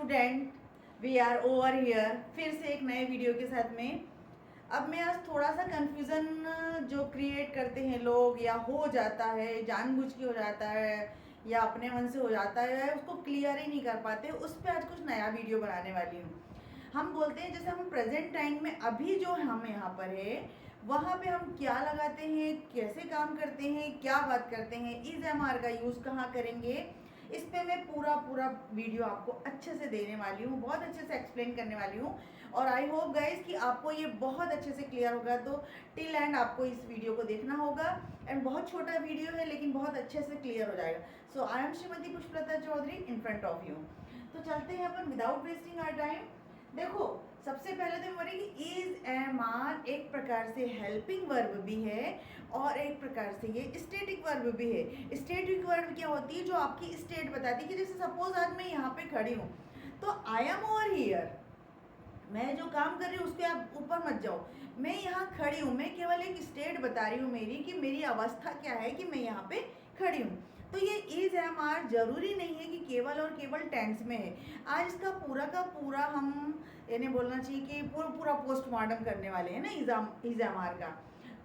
Student, we are over here फिर से एक नए वीडियो के साथ में। अब मैं आज थोड़ा सा कंफ्यूज़न जो क्रिएट करते हैं लोग, या हो जाता है जानबूझ के हो जाता है या अपने मन से हो जाता है, उसको क्लियर ही नहीं कर पाते, उस पर आज कुछ नया वीडियो बनाने वाली हूँ। हम बोलते हैं जैसे हम प्रेजेंट टाइम में अभी जो हम यहाँ पर है वहाँ पे हम क्या लगाते हैं, कैसे काम करते हैं, क्या बात करते हैं, इज एम आर का यूज़ कहाँ करेंगे, इस पे मैं पूरा पूरा वीडियो आपको अच्छे से देने वाली हूँ, बहुत अच्छे से एक्सप्लेन करने वाली हूँ। और आई होप गाइज कि आपको ये बहुत अच्छे से क्लियर होगा, तो टिल एंड आपको इस वीडियो को देखना होगा। एंड बहुत छोटा वीडियो है लेकिन बहुत अच्छे से क्लियर हो जाएगा। So I am Shrimati Pushpalata Chaudhary in front of you. तो चलते हैं अपन विदाउट वेस्टिंग आवर टाइम। देखो, सबसे पहले तो बोले कि इज एम आर एक प्रकार से हेल्पिंग वर्ब भी है और एक प्रकार से ये स्टेटिक वर्ब भी है। स्टेटिक वर्ब क्या होती है, जो आपकी स्टेट बताती है कि जैसे सपोज आज मैं यहाँ पे खड़ी हूँ तो आई एम ओवर हियर, मैं जो काम कर रही हूँ उस पर आप ऊपर मत जाओ, मैं यहाँ खड़ी हूँ, मैं केवल एक स्टेट बता रही हूँ मेरी कि मेरी अवस्था क्या है कि मैं यहाँ पे खड़ी हूँ। तो ये इज एम आर जरूरी नहीं है कि केवल और केवल टेंस में है। आज इसका पूरा का पूरा हम यानी बोलना चाहिए कि पूरा पूरा पोस्टमार्टम करने वाले हैं ना इज एम आर का।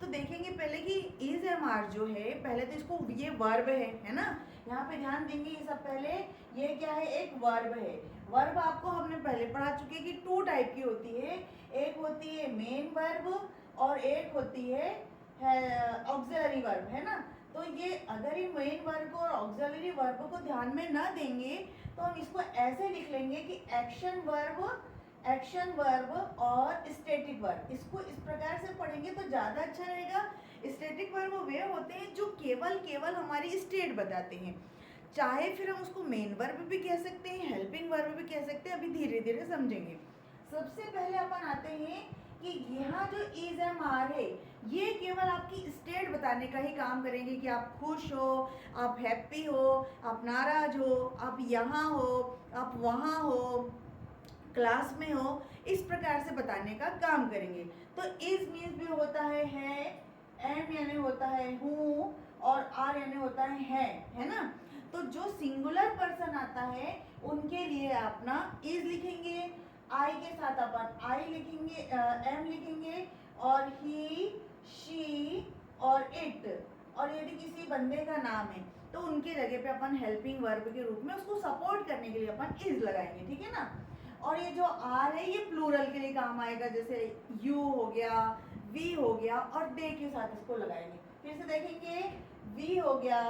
तो देखेंगे पहले कि इज एम आर जो है, पहले तो इसको ये वर्ब है ना, यहाँ पे ध्यान देंगे ये सब पहले, ये क्या है, एक वर्ब है। वर्ब आपको हमने पहले पढ़ा चुके कि टू टाइप की होती है, एक होती है मेन वर्ब और एक होती है ऑक्सिलरी वर्ब, है ना। तो ये अगर ये मेन वर्ब और ऑक्सिलरी वर्ब को ध्यान में ना देंगे तो हम इसको ऐसे लिख लेंगे कि एक्शन वर्ब और स्टैटिक वर्ब, इसको इस प्रकार से पढ़ेंगे तो ज़्यादा अच्छा रहेगा। स्टैटिक वर्ब वे होते हैं जो केवल केवल हमारी स्टेट बताते हैं, चाहे फिर हम उसको मेन वर्ब भी कह सकते हैं, हेल्पिंग वर्ब भी कह सकते हैं, अभी धीरे धीरे समझेंगे। सबसे पहले अपन आते हैं कि यहाँ जो इज एम आर है ये केवल आपकी स्टेट बताने का ही काम करेंगे कि आप खुश हो, आप हैप्पी हो, आप नाराज हो, आप यहाँ हो, आप वहाँ हो, क्लास में हो, इस प्रकार से बताने का काम करेंगे। तो इज मीन्स भी होता है, एम यानी होता है हूँ, और आर यानी होता है ना। तो जो सिंगुलर पर्सन आता है उनके लिए अपना इज लिखेंगे, आई के साथ अपन आई लिखेंगे, एम लिखेंगे, और ही, शी और इट, और यदि किसी बंदे का नाम है तो उनके जगह पे अपन हेल्पिंग वर्ब के रूप में उसको सपोर्ट करने के लिए अपन इज लगाएंगे, ठीक है ना। और ये जो आर है ये प्लूरल के लिए काम आएगा, जैसे यू हो गया, वी हो गया, और दे के साथ इसको लगाएंगे। फिर से देखेंगे, वी हो गया,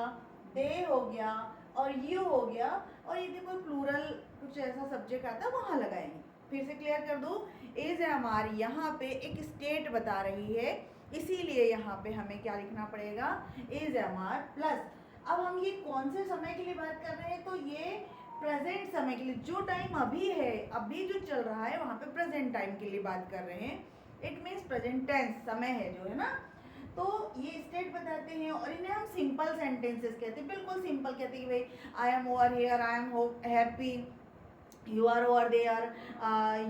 दे हो गया और यू हो गया, और यदि कोई प्लूरल कुछ ऐसा सब्जेक्ट आता है वहाँ लगाएंगे। फिर से क्लियर कर दूँ, इज हमारी यहाँ पे एक स्टेट बता रही है, इसीलिए यहाँ पे हमें क्या लिखना पड़ेगा, इज एम आर प्लस। अब हम ये कौन से समय के लिए बात कर रहे हैं, तो ये प्रेजेंट समय के लिए, जो टाइम अभी है, अभी जो चल रहा है वहाँ पे प्रेजेंट टाइम के लिए बात कर रहे हैं। इट मीन्स प्रेजेंट टेंस, समय है जो है ना। तो ये स्टेट बताते हैं और इन्हें हम सिंपल सेंटेंसेस कहते हैं, बिल्कुल सिंपल कहते हैं कि भाई I am over here, I am happy, you are over there,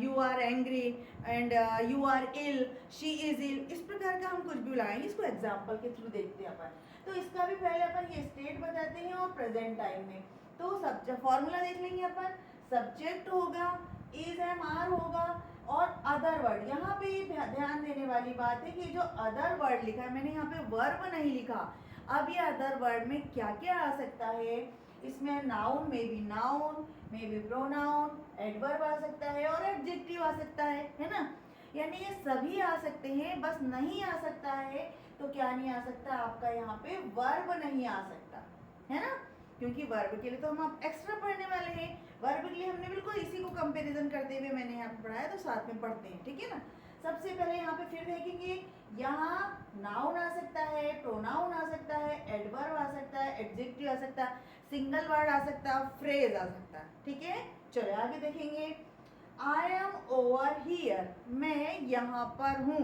you are angry and you are ill, she is ill, इस प्रकार का हम कुछ भी लगाएंगे। इसको एग्जाम्पल के थ्रू देखते हैं अपन। तो इसका भी पहले अपन ये स्टेट बताते हैं और प्रेजेंट टाइम में। तो सब्जेक्ट फॉर्मूला देख लेंगे अपन, सब्जेक्ट होगा, इज एम आर होगा, और अदर वर्ड। यहाँ पे ध्यान देने वाली बात है कि जो अदर वर्ड लिखा है, मैंने यहाँ पे वर्ब नहीं लिखा। अब ये अदर वर्ड में क्या क्या आ सकता है, इसमें नाउन में भी नाउन, में भी प्रोनाउन, एडवर्ब आ सकता है और एडजेक्टिव आ सकता है ना। यानी ये सभी आ सकते हैं, बस नहीं आ सकता है तो क्या नहीं आ सकता, आपका यहाँ पे वर्ब नहीं आ सकता, है ना। क्योंकि वर्ब के लिए तो हम आप एक्स्ट्रा पढ़ने वाले हैं, वर्ब के लिए हमने बिल्कुल इसी को कंपैरिजन करते हुए मैंने यहाँ पे पढ़ाया, तो साथ में पढ़ते हैं, ठीक है ना। सबसे पहले यहाँ पे फिर देखेंगे, यहाँ नाउन आ सकता है, प्रोनाउन आ सकता है, एडवर्ब आ सकता है, एडजेक्टिव आ सकता है, सिंगल वर्ड आ सकता है, फ्रेज आ सकता है, ठीक है। चलो आगे देखेंगे, आई एम ओवर हियर, मैं यहाँ पर हूँ,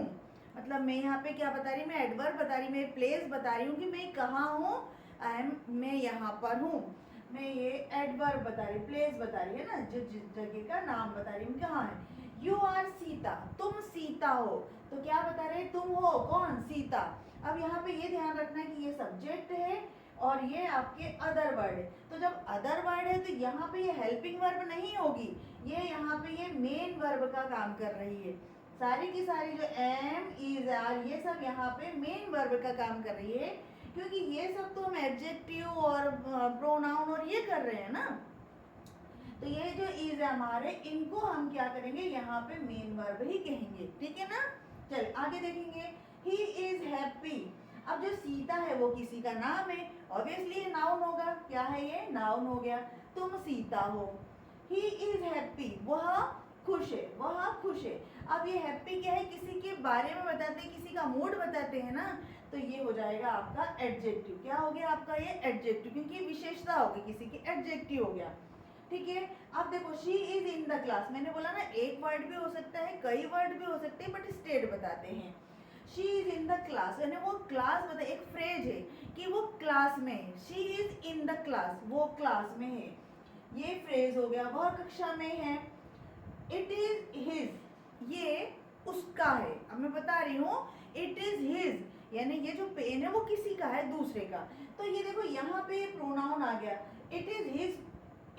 मतलब मैं यहाँ पे क्या बता रही, मैं एडवर्ब बता रही, मैं प्लेस बता रही हूँ कि मैं कहाँ हूँ, मैं यहाँ पर हूँ। मैं ये एडवर्ब बता रही, प्लेस बता रही है ना, जिस जगह का नाम बता रही हूँ कहाँ है। यू आर सीता, तुम सीता हो, तो क्या बता रहे, तुम हो कौन, सीता। अब यहाँ पे ये ध्यान रखना है कि ये सब्जेक्ट है और ये आपके अदर वर्ड है। तो जब अदर वर्ड है तो यहाँ पे ये हेल्पिंग वर्ब नहीं होगी, ये यहाँ पे ये मेन वर्ब का काम कर रही है। सारी की सारी जो एम इज आर ये सब यहाँ पे मेन वर्ब का काम कर रही है, क्योंकि ये सब तो हम एडजेक्टिव और प्रोनाउन और ये कर रहे हैं ना। तो ये जो इज एम आर है इनको हम क्या करेंगे, यहाँ पे मेन वर्ब ही कहेंगे, ठीक है ना। चल आगे देखेंगे, ही इज हैप्पी। अब जो सीता है वो किसी का नाम है, ऑब्वियसली ये नाउन होगा। क्या है ये, नाउन हो गया। तुम सीता हो। ही इज हैप्पी, वह खुश है, वह खुश है। अब ये हैप्पी क्या है, किसी के बारे में बताते हैं, किसी का मूड बताते हैं ना, तो ये हो जाएगा आपका एडजेक्टिव। क्या हो गया आपका ये एडजेक्टिव, क्योंकि विशेषता होगी किसी की, एडजेक्टिव हो गया, ठीक है। अब देखो she is in the class, मैंने बोला ना एक वर्ड भी हो सकता है, कई वर्ड भी हो सकते हैं, बट स्टेट बताते हैं। She is in the class, यानी वो क्लास बता, एक फ्रेज है कि वो क्लास में है। She is in the class, वो क्लास में है, ये फ्रेज हो गया। वह कक्षा में है। इट इज हिज, ये उसका है। अब मैं बता रही हूँ इट इज हिज, यानी ये जो पेन है वो किसी का है, दूसरे का। तो ये देखो यहाँ पे प्रोनाउन आ गया, it is his,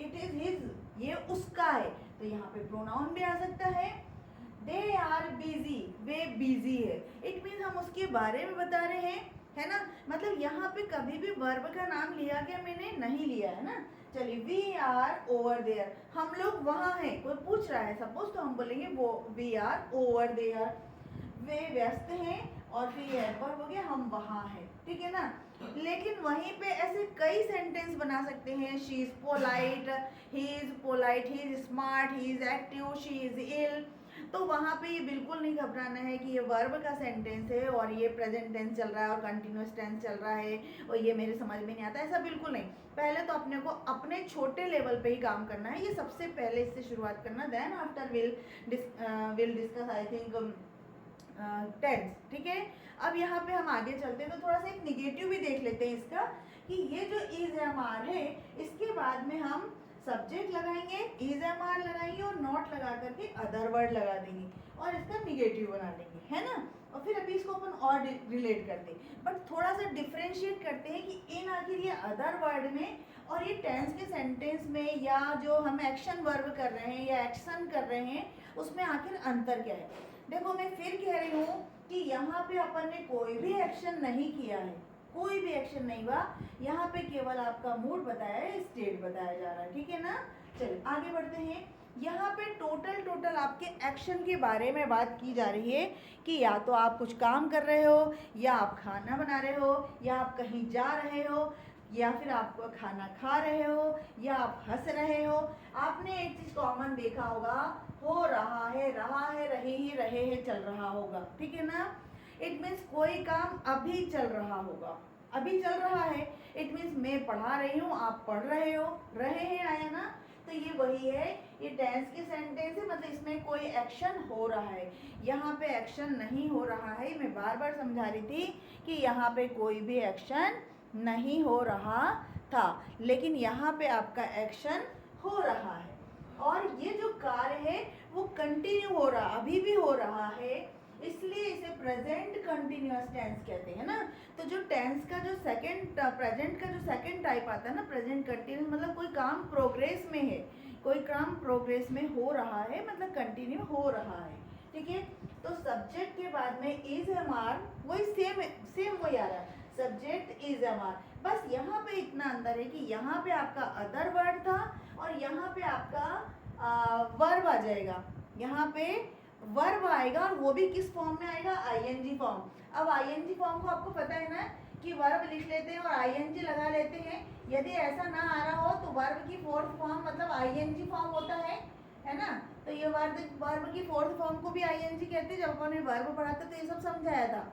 it is his, ये उसका है, तो यहाँ पे प्रोनाउन भी आ सकता है। दे आर बिजी, वे बिजी है, इट मीन्स हम उसके बारे में बता रहे हैं, है ना। मतलब यहाँ पे कभी भी वर्ब का नाम लिया गया, मैंने नहीं लिया है ना। चलिए, वी आर ओवर देयर, हम लोग वहाँ हैं। कोई पूछ रहा है सपोज, तो हम बोलेंगे वो वी आर ओवर देयर। वे व्यस्त हैं, और फिर ये वर्ब हो गया हम वहाँ हैं, ठीक है ना। लेकिन वहीं पे ऐसे कई सेंटेंस बना सकते हैं। She is polite, he is smart, he is active, she is ill. तो वहाँ पे ये बिल्कुल नहीं घबराना है कि ये वर्ब का सेंटेंस है और ये प्रेजेंट टेंस चल रहा है और कंटिन्यूस टेंस चल रहा है और ये मेरे समझ में नहीं आता, ऐसा बिल्कुल नहीं। पहले तो अपने को अपने छोटे लेवल पे ही काम करना है, ये सबसे पहले इससे शुरुआत करना, then after will discuss I think tense, ठीक है। अब यहाँ पे हम आगे चलते हैं तो थोड़ा सा एक निगेटिव भी देख लेते हैं इसका, कि ये जो इज एम आर है इसके बाद में हम सब्जेक्ट लगाएंगे, इज एम आर लगाएंगे और नॉट लगा करके अदर वर्ड लगा देंगे और इसका निगेटिव बना देंगे, है ना। और फिर अभी इसको अपन और रिलेट करते हैं, बट थोड़ा सा डिफ्रेंशिएट करते हैं कि इन आखिर ये अदर वर्ड में और ये टेंस के सेंटेंस में, या जो हम एक्शन वर्ब कर रहे हैं या एक्शन कर रहे हैं, उसमें आखिर अंतर क्या है। देखो मैं फिर कह रही हूँ कि यहाँ पे अपन ने कोई भी एक्शन नहीं किया है, कोई भी एक्शन नहीं हुआ, यहाँ पे केवल आपका मूड बताया है, स्टेट बताया जा रहा है, ठीक है ना। चलिए आगे बढ़ते हैं। यहाँ पे टोटल आपके एक्शन के बारे में बात की जा रही है कि या तो आप कुछ काम कर रहे हो, या आप खाना बना रहे हो, या आप कहीं जा रहे हो, या फिर आप खाना खा रहे हो, या आप हंस रहे हो। आपने एक चीज़ कॉमन देखा होगा, हो रहा है, रहे ही रहे हैं, चल रहा होगा, ठीक है ना। इट मीन्स कोई काम अभी चल रहा होगा, अभी चल रहा है। इट मीन्स मैं पढ़ा रही हूँ, आप पढ़ रहे हो, रहे हैं आया ना। तो ये वही है, ये टेंस की सेंटेंस है, मतलब इसमें कोई एक्शन हो रहा है। यहाँ पे एक्शन नहीं हो रहा है, मैं बार बार समझा रही थी कि यहाँ पे कोई भी एक्शन नहीं हो रहा था, लेकिन यहाँ पे आपका एक्शन हो रहा है। और ये जो कार्य है वो कंटिन्यू हो रहा, अभी भी हो रहा है, इसलिए इसे प्रेजेंट कंटिन्यूअस टेंस कहते हैं ना। तो जो टेंस का जो सेकंड, प्रेजेंट का जो सेकंड टाइप आता है ना, प्रेजेंट कंटिन्यूअस, मतलब कोई काम प्रोग्रेस में है, कोई काम प्रोग्रेस में हो रहा है, मतलब कंटिन्यू हो रहा है, ठीक है। तो सब्जेक्ट के बाद में इज एम आर, वही सेम वही आ रहा है, सब्जेक्ट इज एम आर। बस यहाँ पे इतना अंदर है कि यहाँ पे आपका अदर वर्ड था और यहाँ पे आपका वर्ब आ जाएगा, यहाँ पे वर्ब आएगा, और वो भी किस फॉर्म में आएगा, आईएनजी फॉर्म। अब आईएनजी फॉर्म को आपको पता है ना कि वर्ब लिख लेते हैं और आईएनजी लगा लेते हैं। यदि ऐसा ना आ रहा हो तो वर्ब की फोर्थ फॉर्म मतलब आईएनजी फॉर्म होता है ना। तो ये वर्ब की फोर्थ फॉर्म को भी आईएनजी कहते हैं। जब अपन ने वर्ब पढ़ा था तो ये सब समझाया था,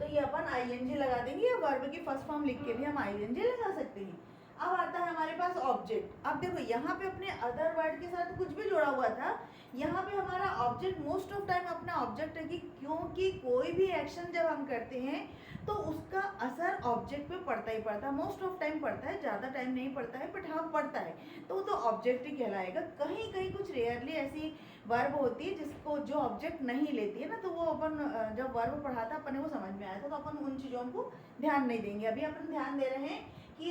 तो ये अपन आईएनजी लगा देंगे, या वर्ब की फर्स्ट फॉर्म लिख के भी हम आईएनजी लगा सकते हैं। अब आता है हमारे पास ऑब्जेक्ट। अब देखो यहाँ पे अपने अदर वर्ड के साथ कुछ भी जोड़ा हुआ था, यहाँ पे हमारा ऑब्जेक्ट मोस्ट ऑफ टाइम अपना ऑब्जेक्ट है कि क्योंकि कोई भी एक्शन जब हम करते हैं तो उसका असर ऑब्जेक्ट पे पड़ता ही पड़ता है, मोस्ट ऑफ टाइम पड़ता है, ज़्यादा टाइम नहीं पड़ता है बट हाँ पड़ता है, तो वो तो ऑब्जेक्ट ही कहलाएगा। कहीं कहीं कुछ रेयरली ऐसी वर्ब होती है जिसको जो ऑब्जेक्ट नहीं लेती है ना, तो वो अपन जब वर्ब पढ़ा था अपने को समझ में आया था, तो अपन उन चीज़ों को ध्यान नहीं देंगे। अभी अपन ध्यान दे रहे हैं कि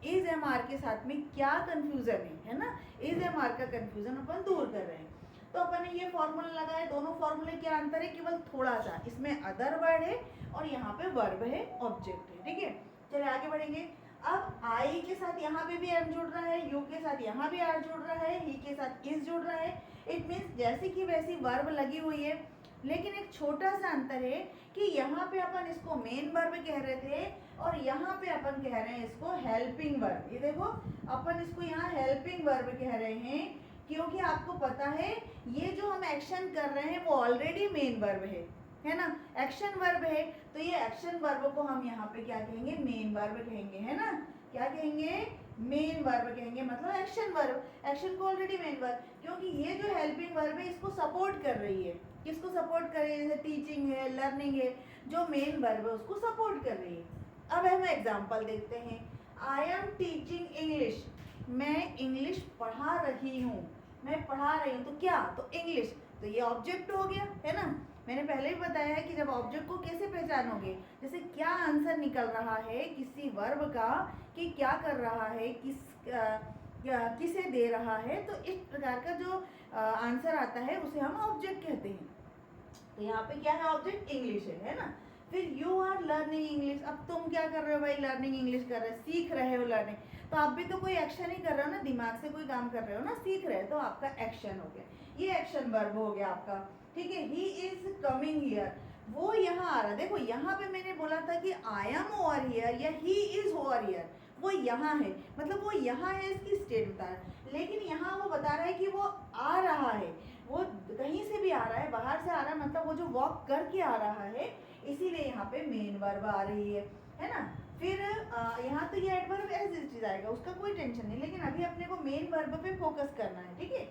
इज एम आर के साथ में क्या कंफ्यूजन है ना, इज एम आर का कंफ्यूजन अपन दूर कर रहे हैं। तो अपन ने ये फॉर्मूला लगाया, दोनों फॉर्मूले क्या अंतर है, केवल थोड़ा सा, इसमें अदर वर्ड है और यहाँ पे वर्ब है, ऑब्जेक्ट है, ठीक है। चलिए आगे बढ़ेंगे। अब आई के साथ यहाँ पे भी एम जुड़ रहा है, यू के साथ यहाँ भी आर जुड़ रहा है, ही के साथ इज जुड़ रहा है। इट मीन्स जैसी की वैसी वर्ब लगी हुई है, लेकिन एक छोटा सा अंतर है कि यहाँ पे अपन इसको मेन वर्ब कह रहे थे और यहाँ पे अपन कह रहे हैं इसको हेल्पिंग वर्ब। ये देखो अपन इसको यहाँ हेल्पिंग वर्ब कह रहे हैं क्योंकि आपको पता है ये जो हम एक्शन कर रहे हैं वो ऑलरेडी मेन वर्ब है ना, एक्शन वर्ब है, तो ये एक्शन वर्ब को हम यहाँ पे क्या कहेंगे, मेन वर्ब कहेंगे, है ना, क्या कहेंगे, मेन वर्ब कहेंगे, मतलब एक्शन वर्ब, एक्शन को ऑलरेडी मेन वर्ब, क्योंकि ये जो हेल्पिंग वर्ब है इसको सपोर्ट कर रही है, किसको सपोर्ट कर रही है, जैसे टीचिंग है, लर्निंग है, जो मेन वर्ब है उसको सपोर्ट कर रही है। अब हम एग्जांपल देखते हैं। आई एम टीचिंग इंग्लिश, मैं इंग्लिश पढ़ा रही हूँ, मैं पढ़ा रही हूँ, तो क्या, तो इंग्लिश, तो ये ऑब्जेक्ट हो गया, है ना। मैंने पहले भी बताया है कि जब ऑब्जेक्ट को कैसे पहचानोगे, जैसे क्या आंसर निकल रहा है किसी वर्ब का, कि क्या कर रहा है, किसे दे रहा है, तो इस प्रकार का जो आंसर आता है उसे हम ऑब्जेक्ट कहते हैं। तो यहाँ पे क्या है, ऑब्जेक्ट इंग्लिश है ना। फिर यू आर लर्निंग इंग्लिश, अब तुम क्या कर रहे हो भाई, लर्निंग इंग्लिश कर रहे हो, सीख रहे हो लर्निंग, तो आप भी तो कोई एक्शन ही कर रहे हो ना, दिमाग से कोई काम कर रहे हो ना, सीख रहे हो, तो आपका एक्शन हो गया, ये एक्शन वर्ब हो गया आपका, ठीक है। ही इज कमिंग हियर, वो यहाँ आ रहा है, देखो यहाँ पे मैंने बोला था कि आई एम ओवर हियर या ही इज ओवर हियर, वो यहाँ है, मतलब वो यहाँ है, इसकी स्टेट बता रहा है, लेकिन यहाँ वो बता रहा है कि वो आ रहा है, वो कहीं से भी आ रहा है, बाहर से आ रहा है, मतलब वो जो वॉक करके आ रहा है, इसीलिए यहाँ पे मेन वर्ब आ रही है ना। फिर यहाँ तो ये एडवर्ब एज इट इज आएगा, उसका कोई टेंशन नहीं, लेकिन अभी अपने को मेन वर्ब पे फोकस करना है, ठीक है।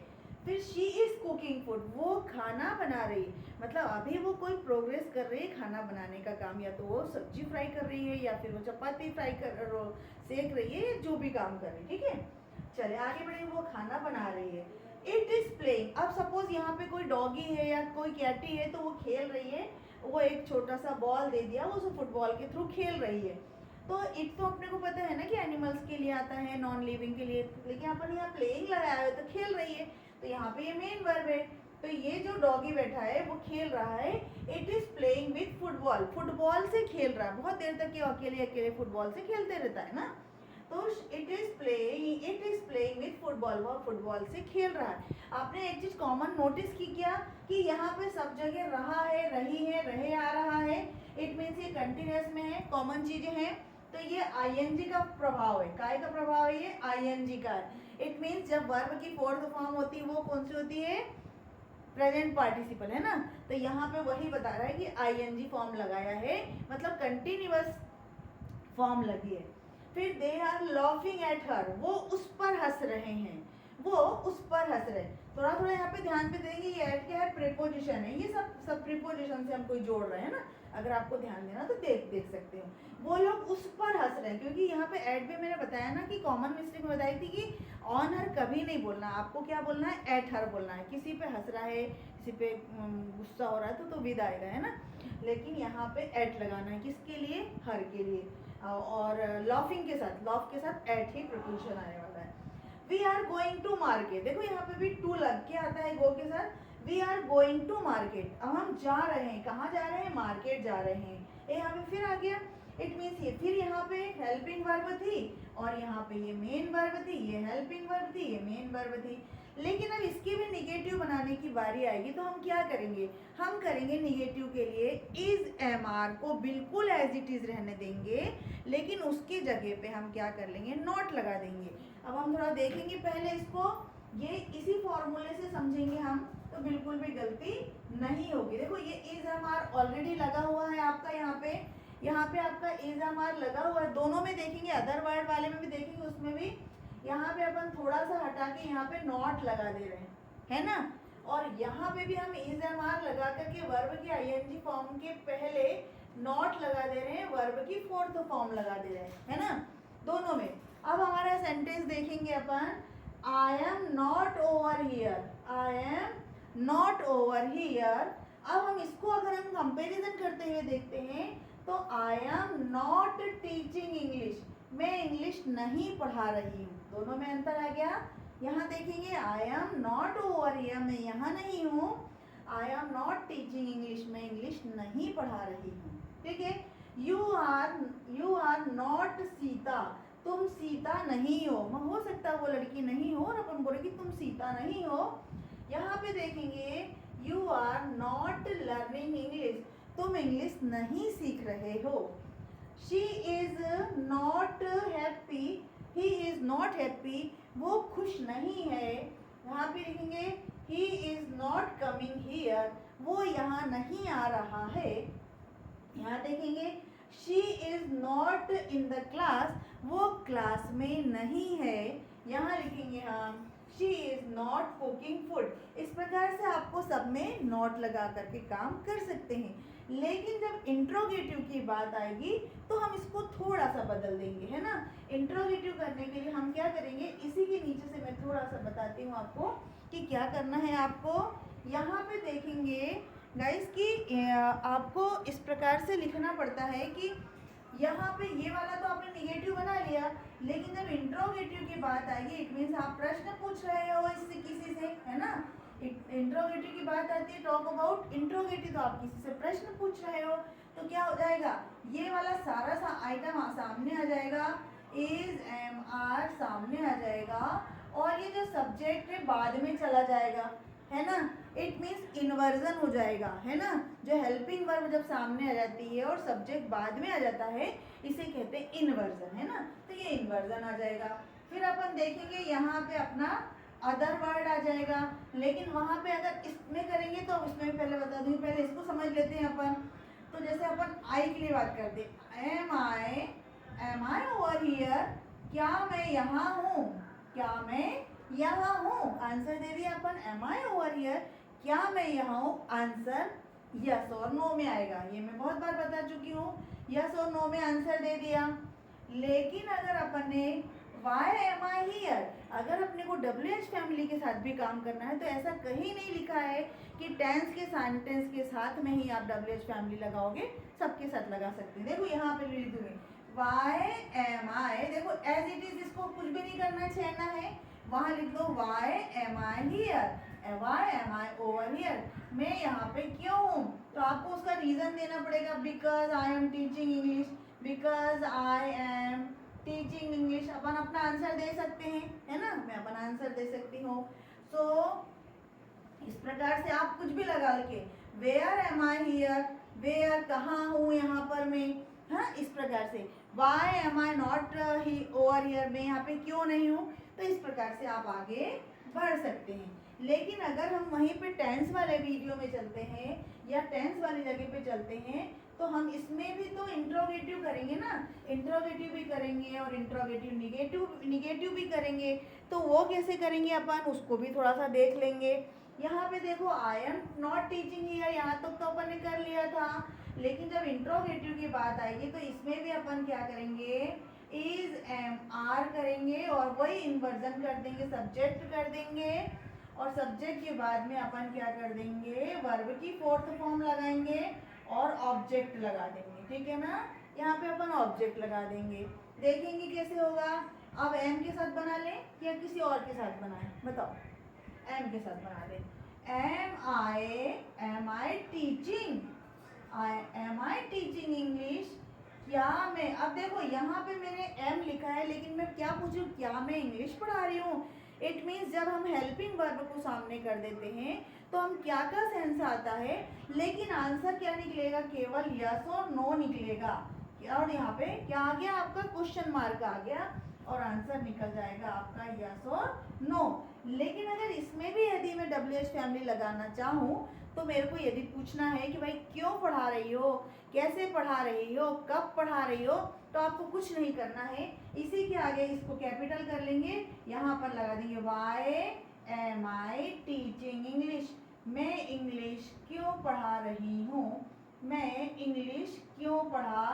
फिर शी इज कुकिंग फूड, वो खाना बना रही है, मतलब अभी वो कोई प्रोग्रेस कर रही है खाना बनाने का काम, या तो वो सब्जी फ्राई कर रही है या फिर वो चपाती फ्राई कर सेक रही है, जो भी काम कर रही है, ठीक है। चले आगे बढ़े, वो खाना बना रही है। इट इज प्लेइंग, अब सपोज यहाँ पे कोई डॉगी है या कोई कैटी है, तो वो खेल रही है, वो एक छोटा सा बॉल दे दिया, वो उसे फुटबॉल के थ्रू खेल रही है, तो इट तो अपने को पता है ना कि एनिमल्स के लिए आता है, नॉन लिविंग के लिए, लेकिन अपन यहाँ प्लेइंग लगाया है तो खेल रही है, तो यहाँ पे ये मेन वर्ब है, तो ये जो डॉगी बैठा है वो खेल रहा है, it is playing with football, football से खेल रहा है, बहुत देर तक ये अकेले अकेले फुटबॉल से खेलते रहता है ना, तो it is playing with football, वह फुटबॉल से खेल रहा है। आपने एक चीज कॉमन नोटिस की क्या, कि यहाँ पे सब जगह रहा है, रही है, रहे आ रहा है, इट मीन्स ये कंटिन्यूअस में है, कॉमन चीजें हैं, तो ये आईएनजी का प्रभाव है, काय का प्रभाव है, ये आईएनजी का है। इट मीन्स जब वर्ब की फोर्थ फॉर्म होती है वो कौन सी होती है, प्रेजेंट पार्टिसिपल, है ना, तो यहाँ पे वही बता रहा है कि आईएनजी फॉर्म लगाया है, मतलब कंटिन्यूअस फॉर्म लगी है। फिर they are laughing at her, वो उस पर हंस रहे हैं, वो उस पर हंस रहे हैं, थोड़ा थोड़ा यहाँ पे ध्यान पे देंगे, ये एट क्या है, प्रीपोजिशन है, ये सब प्रीपोजिशन से हम कोई जोड़ रहे हैं ना, अगर आपको ध्यान देना तो देख सकते हो, वो लोग उस पर हंस रहे हैं, क्योंकि यहाँ पे एट भी मैंने बताया ना कि कॉमन मिस्टेक में बताई थी कि ऑन हर कभी नहीं बोलना, आपको क्या बोलना है, एट हर बोलना है, किसी पे हंस रहा है, किसी पे गुस्सा हो रहा है तो विद आएगा, है ना, लेकिन यहाँ पे एट लगाना है, किसके लिए, हर के लिए, और लॉफिंग के साथ, लॉफ के साथ एट ही प्रीपोजिशन आने वाला है। We are going to market, देखो यहाँ पे भी टू लग के आता है गो के साथ, we are going to market, अब हम जा रहे हैं, कहाँ जा रहे हैं, मार्केट जा रहे हैं, यहाँ पे फिर आ गया, इट मीन्स ये फिर यहाँ पे हेल्पिंग वर्ब थी और यहाँ पे ये मेन वर्ब थी, ये हेल्पिंग वर्ब थी, ये मेन वर्ब थी, लेकिन अब इसके भी निगेटिव बनाने की बारी आएगी, तो हम क्या करेंगे, हम करेंगे निगेटिव के लिए इज एम आर को बिल्कुल एज इट इज रहने देंगे, लेकिन उसकी जगह पे हम क्या कर लेंगे, नॉट लगा देंगे। अब हम थोड़ा देखेंगे पहले इसको, ये इसी फॉर्मूले से समझेंगे हम, तो बिल्कुल भी गलती नहीं होगी। देखो ये इज एम आर ऑलरेडी लगा हुआ है आपका यहाँ पे, यहाँ पे आपका इज एम आर लगा हुआ है, दोनों में देखेंगे, अदर वर्ड वाले में भी देखेंगे, उसमें भी यहाँ पे अपन थोड़ा सा हटा के यहाँ पे नॉट लगा दे रहे हैं, है ना। और यहाँ पे भी हम इज एम आर लगा करके वर्ब की आईएनजी फॉर्म के पहले नॉट लगा दे रहे हैं, वर्ब की फोर्थ फॉर्म लगा दे रहे हैं, है ना, दोनों में। अब हमारा सेंटेंस देखेंगे अपन, I am not over here, I am not over here. अब हम इसको अगर हम कंपैरिजन करते हुए देखते हैं तो आई एम नॉट टीचिंग इंग्लिश, मैं इंग्लिश नहीं पढ़ा रही हूँ, दोनों में अंतर आ गया। यहाँ देखेंगे आई एम नॉट ओवर हियर, मैं यहाँ नहीं हूँ, आई एम नॉट टीचिंग इंग्लिश, मैं इंग्लिश नहीं पढ़ा रही हूँ, ठीक है। यू आर नॉट सीता, तुम सीता नहीं हो, हो सकता है वो लड़की नहीं हो और अपन बोले कि तुम सीता नहीं हो। यहाँ पे देखेंगे you are not learning English, तुम इंग्लिश नहीं सीख रहे हो। She is not happy, he is not happy, वो खुश नहीं है। यहाँ पे लिखेंगे he is not coming here, वो यहाँ नहीं आ रहा है। यहाँ देखेंगे she is not in the class, वो क्लास में नहीं है। यहाँ लिखेंगे हम she is not cooking food. इस प्रकार से आपको सब में नॉट लगा करके काम कर सकते हैं। लेकिन जब इंट्रोगेटिव की बात आएगी तो हम इसको थोड़ा सा बदल देंगे, है ना। इंट्रोगेटिव करने के लिए हम क्या करेंगे, इसी के नीचे से मैं थोड़ा सा बताती हूँ आपको कि क्या करना है आपको। यहाँ पे देखेंगे गाइस कि आपको इस प्रकार से लिखना पड़ता है कि यहाँ पे ये वाला तो आपने निगेटिव बना लिया, लेकिन जब इंट्रोगेटिव की बात आएगी इट मीन्स आप प्रश्न पूछ रहे हो इससे किसी से, है ना। इंट्रोगेटिव की बात आती है, टॉक अबाउट इंट्रोगेटिव, तो आप किसी से प्रश्न पूछ रहे हो तो क्या हो जाएगा, ये वाला सारा सा आइटम सामने आ जाएगा, इज एम आर सामने आ जाएगा, और ये जो सब्जेक्ट है बाद में चला जाएगा, है ना। इट मीन्स इन्वर्जन हो जाएगा, है ना। जो हेल्पिंग वर्ब जब सामने आ जाती है और सब्जेक्ट बाद में आ जाता है इसे कहते हैं इन्वर्जन, है ना। तो ये इन्वर्जन आ जाएगा। फिर अपन देखेंगे यहाँ पे अपना अदर वर्ड आ जाएगा, लेकिन वहाँ पे अगर इसमें करेंगे तो इसमें पहले बता दूँगी, पहले इसको समझ लेते हैं अपन। तो जैसे अपन आई के लिए बात करते हैं, एम आई ओवर हियर, क्या मैं यहाँ हूँ, क्या मैं यहाँ हूँ, आंसर दे दिया अपन एम आई ओवर हियर, क्या मैं यहाँ हूँ, आंसर यस और नो में आएगा। ये मैं बहुत बार बता चुकी हूँ, यस और नो में आंसर दे दिया। लेकिन अगर अपन ने वाई एम आई हियर, अगर अपने को WH फैमिली के साथ भी काम करना है तो ऐसा कहीं नहीं लिखा है कि टेंस के सेंटेंस के साथ में ही आप WH फैमिली लगाओगे, सबके साथ लगा सकते हैं। देखो यहाँ पे लिख दूंगी वाई एम आई, देखो एज इट इज, इसको कुछ भी नहीं करना, छेड़ना है, वहाँ लिख दो why am I here, why am I over here, मैं यहाँ पे क्यों हूँ। तो आपको उसका रीजन देना पड़ेगा, because I am teaching English, because I am teaching English. अपन अपना आंसर दे सकते हैं, है ना, मैं अपना आंसर दे सकती हूँ। सो इस प्रकार से आप कुछ भी लगा के, where am I here, where कहाँ हूँ यहाँ पर मैं, हाँ, इस प्रकार से why am I not over here, मैं यहाँ पे क्यों नहीं हूँ। तो इस प्रकार से आप आगे बढ़ सकते हैं। लेकिन अगर हम वहीं पे टेंस वाले वीडियो में चलते हैं या टेंस वाली जगह पे चलते हैं तो हम इसमें भी तो इंट्रोगेटिव करेंगे ना, इंट्रोगेटिव भी करेंगे और इंट्रोगेटिव निगेटिव भी करेंगे। तो वो कैसे करेंगे अपन, उसको भी थोड़ा सा देख लेंगे। यहाँ पे देखो आई एम नॉट टीचिंग हियर, यहाँ तक तो अपन ने कर लिया था, लेकिन जब इंट्रोगेटिव की बात आएगी तो इसमें भी अपन क्या करेंगे, इज एम आर करेंगे और वही इन्वर्जन कर देंगे, सब्जेक्ट कर देंगे, और सब्जेक्ट के बाद में अपन क्या कर देंगे, वर्ब की फोर्थ फॉर्म लगाएंगे और ऑब्जेक्ट लगा देंगे, ठीक है ना। यहाँ पे अपन ऑब्जेक्ट लगा देंगे, देखेंगे कैसे होगा। अब एम के साथ बना लें या किसी और के साथ बनाएं, बताओ। एम के साथ बना लें, am I teaching, am I teaching English, क्या मैं, अब देखो यहाँ पे मैंने एम लिखा है लेकिन मैं क्या पूछूँ, क्या मैं इंग्लिश पढ़ा रही हूँ। इट मीन्स जब हम हेल्पिंग वर्ब को सामने कर देते हैं तो हम क्या का सेंस आता है, लेकिन आंसर क्या निकलेगा, केवल यस और नो निकलेगा। और यहाँ पे क्या आ गया, आपका क्वेश्चन मार्क आ गया और आंसर निकल जाएगा आपका यस और नो। लेकिन अगर इसमें भी यदि मैं WH फैमिली लगाना चाहूँ तो मेरे को यदि पूछना है कि भाई क्यों पढ़ा रही हो, कैसे पढ़ा रही हो, कब पढ़ा रही हो, तो आपको कुछ नहीं करना है। इसी के आगे इसको कैपिटल कर लेंगे, यहाँ पर लगा देंगे why am I teaching English. मैं इंग्लिश क्यों पढ़ा रही हूँ, मैं इंग्लिश क्यों पढ़ा,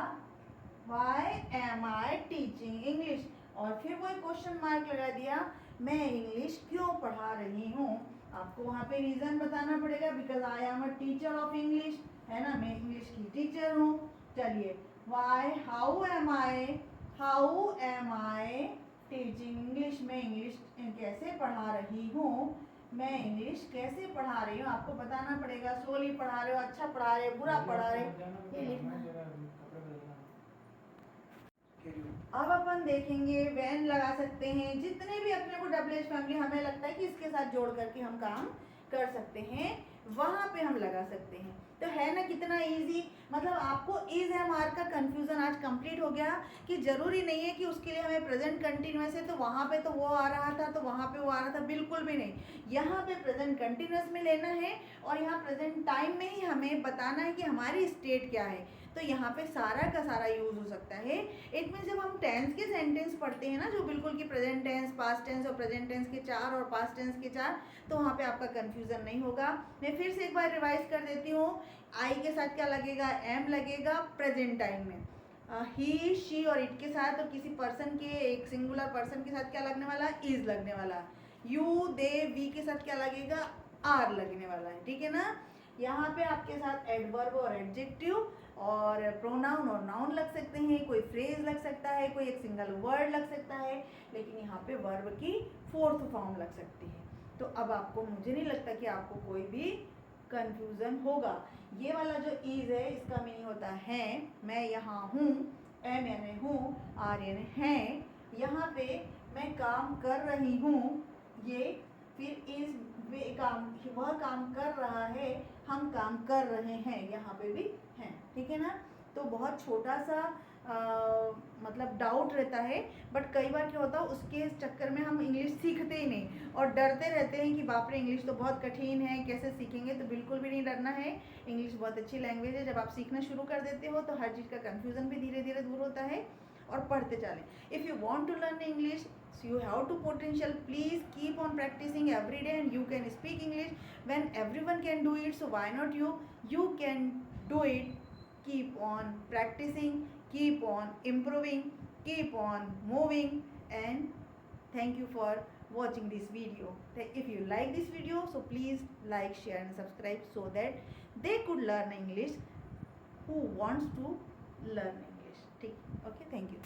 why am I teaching English. और फिर वो क्वेश्चन मार्क लगा दिया, मैं इंग्लिश क्यों पढ़ा रही हूँ। आपको वहाँ पे रीज़न बताना पड़ेगा, because I am a teacher of English, है ना, मैं इंग्लिश की टीचर हूँ। चलिए, why how am I teaching English, मैं इंग्लिश कैसे पढ़ा रही हूँ, मैं इंग्लिश कैसे पढ़ा रही हूँ। आपको बताना पड़ेगा, स्लोली पढ़ा रहे हो, अच्छा पढ़ा रहे हो, बुरा पढ़ा रहे हो, ये लिखना। अब अपन देखेंगे वैन लगा सकते हैं, जितने भी अपने को डबल फैमिली हमें लगता है कि इसके साथ जोड़ करके हम काम कर सकते हैं, वहां पे हम लगा सकते हैं। तो है ना कितना इजी, मतलब आपको इज एम आर का कंफ्यूजन आज कंप्लीट हो गया कि जरूरी नहीं है कि उसके लिए हमें प्रेजेंट कंटिन्यूअस है तो वहां पे तो वो आ रहा था तो वहां पे वो आ रहा था, बिल्कुल भी नहीं। यहाँ पे प्रेजेंट कंटिन्यूअस में लेना है और यहाँ प्रेजेंट टाइम में ही हमें बताना है कि हमारी स्टेट क्या है। तो यहाँ पे सारा का सारा यूज हो सकता है। इट मीन जब हम टेंस के सेंटेंस पढ़ते हैं ना, जो बिल्कुल कि प्रेजेंट टेंस, पास्ट टेंस और प्रेजेंट टेंस के 4 और पास्ट टेंस के 4, तो वहाँ पे आपका कंफ्यूजन नहीं होगा। मैं फिर से एक बार रिवाइज कर देती हूँ। आई के साथ क्या लगेगा, एम लगेगा प्रेजेंट टाइम में। ही, शी और इट के साथ और किसी पर्सन के, एक सिंगुलर पर्सन के साथ क्या लगने वाला, इज लगने वाला। यू, दे, वी के साथ क्या लगेगा, आर लगने वाला है, ठीक है ना। यहाँ पे आपके साथ एडवर्ब और एडजेक्टिव और प्रोनाउन और नाउन लग सकते हैं, कोई फ्रेज लग सकता है, कोई एक सिंगल वर्ड लग सकता है, लेकिन यहाँ पे वर्ब की 4th फॉर्म लग सकती है। तो अब आपको, मुझे नहीं लगता कि आपको कोई भी कंफ्यूजन होगा। ये वाला जो इज है इसका मीनिंग होता है मैं यहाँ हूँ, एम यानी हूँ, आर यानी है, यहाँ पे मैं काम कर रही हूँ, ये फिर इज काम, वह काम कर रहा है, हम काम कर रहे हैं, यहाँ पे भी हैं, ठीक है ना। तो बहुत छोटा सा मतलब डाउट रहता है, बट कई बार क्या होता है उसके चक्कर में हम इंग्लिश सीखते ही नहीं और डरते रहते हैं कि बाप रे इंग्लिश तो बहुत कठिन है, कैसे सीखेंगे। तो बिल्कुल भी नहीं डरना है, इंग्लिश बहुत अच्छी लैंग्वेज है। जब आप सीखना शुरू कर देते हो तो हर चीज़ का कन्फ्यूज़न भी धीरे धीरे दूर होता है और पढ़ते चलें। If you want to learn English, so you have to potential, please keep on practicing every day and you can speak English when everyone can do it, so why not you can do it. Keep on practicing, keep on improving, keep on moving, and thank you for watching this video. If you like this video, so please like, share and subscribe so that they could learn English who wants to learn English. Okay, thank you.